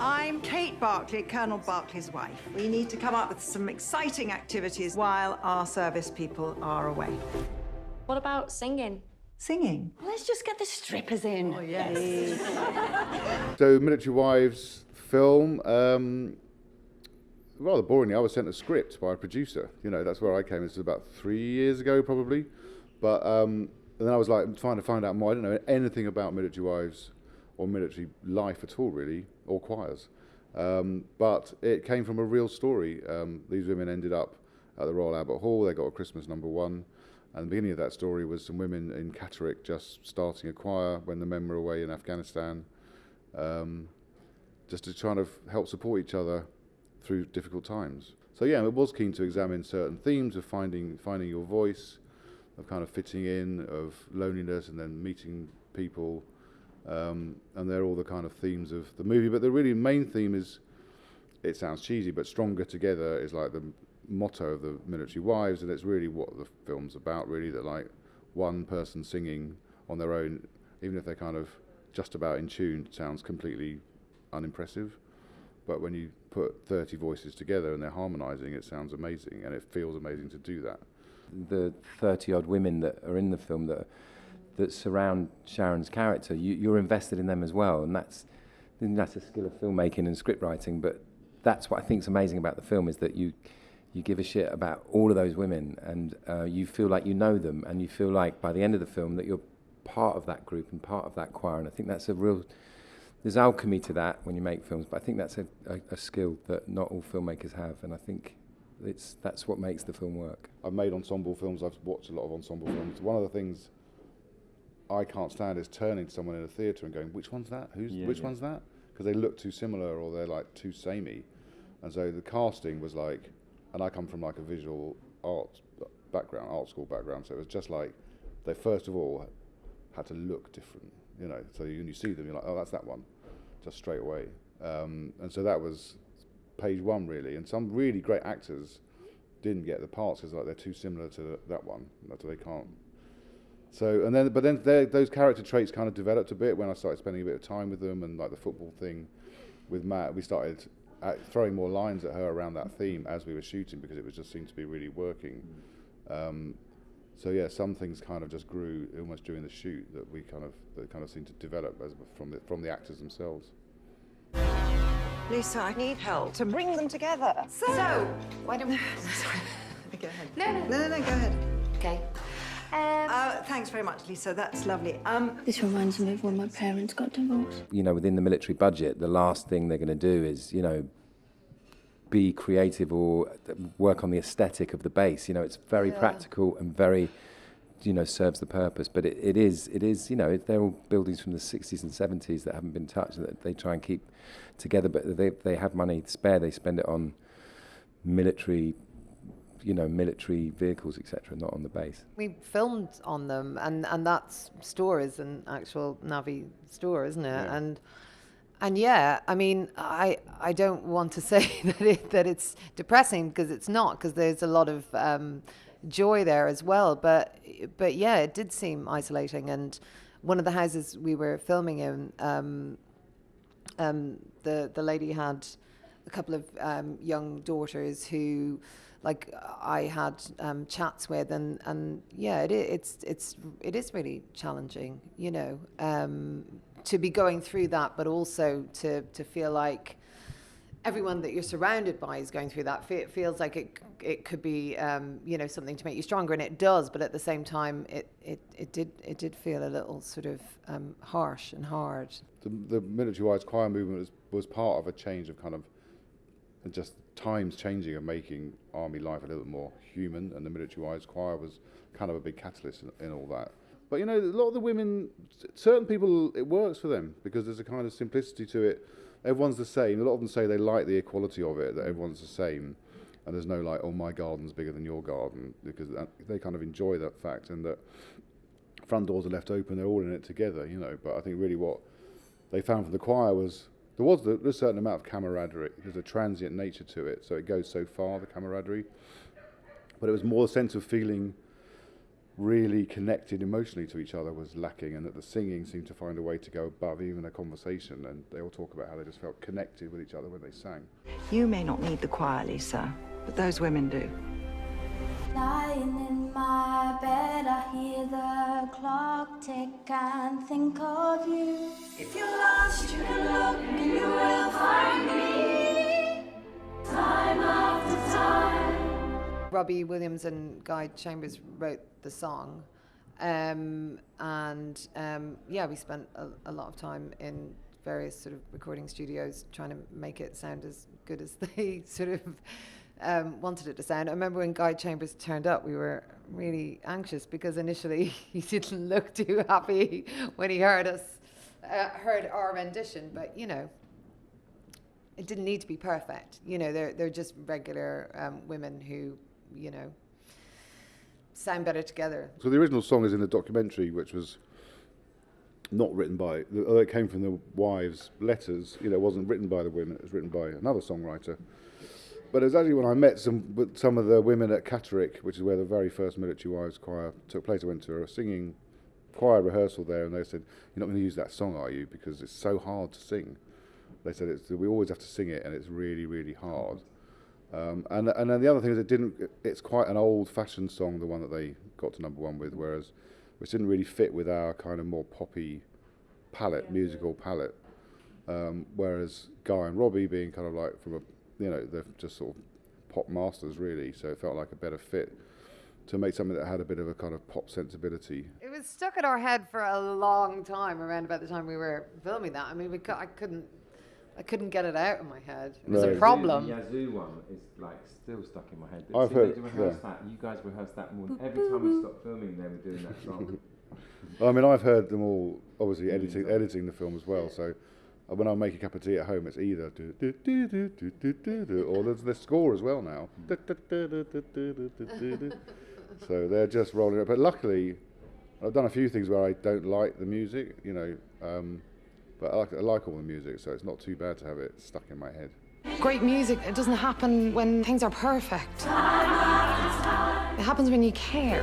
I'm Kate Barclay, Colonel Barclay's wife. We need to come up with some exciting activities while our service people are away. What about singing? Singing? Let's just get the strippers in. Oh, yes. So, Military Wives film, rather boringly, I was sent a script by a producer. You know, that's where I came. This was about 3 years ago, probably. But and then I was like trying to find out more. I didn't know anything about Military Wives or military life at all, really, or choirs. But it came from a real story. These women ended up at the Royal Albert Hall. They got a Christmas #1. And the beginning of that story was some women in Catterick just starting a choir when the men were away in Afghanistan, just to try to help support each other through difficult times. So yeah, it was keen to examine certain themes of finding your voice, of kind of fitting in, of loneliness, and then meeting people. And they're all the kind of themes of the movie. But the really main theme is, it sounds cheesy, but stronger together is like the motto of the Military Wives, and it's really what the film's about, really, that like one person singing on their own, even if they're kind of just about in tune, sounds completely unimpressive. But when you put 30 voices together and they're harmonising, it sounds amazing, and it feels amazing to do that. The 30-odd women that are in the film that surround Sharon's character, you're invested in them as well, and that's a skill of filmmaking and script writing. But that's what I think is amazing about the film, is that you give a shit about all of those women, and you feel like you know them, and you feel like by the end of the film that you're part of that group and part of that choir. And I think that's there's alchemy to that when you make films, but I think that's a skill that not all filmmakers have, and I think that's what makes the film work. I've made ensemble films, I've watched a lot of ensemble films. One of the things I can't stand is turning to someone in a theatre and going, which one's that? Which one's that? Because they look too similar, or they're like too samey. And so the casting was like, and I come from like a visual arts background, art school background, so it was just like, they first of all had to look different, you know, so when you see them, you're like, oh, that's that one, just straight away. And so that was page one, really, and some really great actors didn't get the parts because like they're too similar to that one, so they can't. So, but then those character traits kind of developed a bit when I started spending a bit of time with them, and like the football thing with Matt, we started throwing more lines at her around that theme as we were shooting, because it was just seemed to be really working. So yeah, some things kind of just grew almost during the shoot that kind of seemed to develop from the actors themselves. Lisa, I need help to bring them together. So why don't we... Sorry. Go ahead. No, go ahead. Okay. Thanks very much, Lisa. That's lovely. This reminds me of when my parents got divorced. You know, within the military budget, the last thing they're going to do is, you know, be creative or work on the aesthetic of the base. You know, it's very practical and very, you know, serves the purpose. But it is, you know, they're all buildings from the 60s and 70s that haven't been touched, that they try and keep together. But they have money to spare. They spend it on military, you know, military vehicles, etc., not on the base. We filmed on them, and that store is an actual Navi store, isn't it? Yeah. And yeah, I mean, I don't want to say that it's depressing, because it's not, because there's a lot of joy there as well. But yeah, it did seem isolating. And one of the houses we were filming in, the lady had a couple of young daughters who, like, I had chats with, and yeah, it is really challenging, you know, to be going through that, but also to feel like everyone that you're surrounded by is going through that. It feels like it could be, you know, something to make you stronger, and it does. But at the same time, it did feel a little sort of harsh and hard. The Military Wives choir movement was part of a change of kind of just times changing and making army life a little bit more human, and the Military Wives choir was kind of a big catalyst in all that. But you know, a lot of the women, certain people, it works for them because there's a kind of simplicity to it. Everyone's the same. A lot of them say they like the equality of it, that everyone's the same, and there's no like, oh, my garden's bigger than your garden, because they kind of enjoy that fact, and that front doors are left open, they're all in it together, you know. But I think really what they found from the choir was there's a certain amount of camaraderie. There's a transient nature to it, so it goes so far, the camaraderie. But it was more a sense of feeling really connected emotionally to each other was lacking, and that the singing seemed to find a way to go above even a conversation, and they all talk about how they just felt connected with each other when they sang. You may not need the choir, Lisa, but those women do. Lying in my bed, I hear the clock tick and think of you. If you're lost, you can look and you will find me. Time after time. Robbie Williams and Guy Chambers wrote the song, yeah, we spent a lot of time in various sort of recording studios trying to make it sound as good as they sort of wanted it to sound. I remember when Guy Chambers turned up, we were really anxious because initially he didn't look too happy when he heard our rendition, but you know, it didn't need to be perfect. You know, they're just regular women who, you know, sound better together. So the original song is in the documentary, which was not written by, although it came from the wives' letters, you know, it wasn't written by the women, it was written by another songwriter. But it was actually when I met some of the women at Catterick, which is where the very first Military Wives Choir took place. I went to a singing choir rehearsal there, and they said, "You're not going to use that song, are you? Because it's so hard to sing." They said we always have to sing it, and it's really, really hard. And then the other thing is it's quite an old-fashioned song, the one that they got to #1 with, which didn't really fit with our kind of more poppy palette, musical palette. Whereas Guy and Robbie being kind of like they're just sort of pop masters really, so it felt like a better fit to make something that had a bit of a kind of pop sensibility. It was stuck in our head for a long time, around about the time we were filming that. I mean, I couldn't get it out of my head. It was a problem. The Yazoo one is like still stuck in my head. I've heard, they rehearse that. You guys rehearsed that more. Every time we stopped filming, they were doing that song. I mean, I've heard them all, obviously editing the film as well. So when I make a cup of tea at home, it's either do do do do do do do do, or there's the score as well now. So they're just rolling it. But luckily, I've done a few things where I don't like the music, you know. But I like all the music, so it's not too bad to have it stuck in my head. Great music, it doesn't happen when things are perfect. It happens when you care.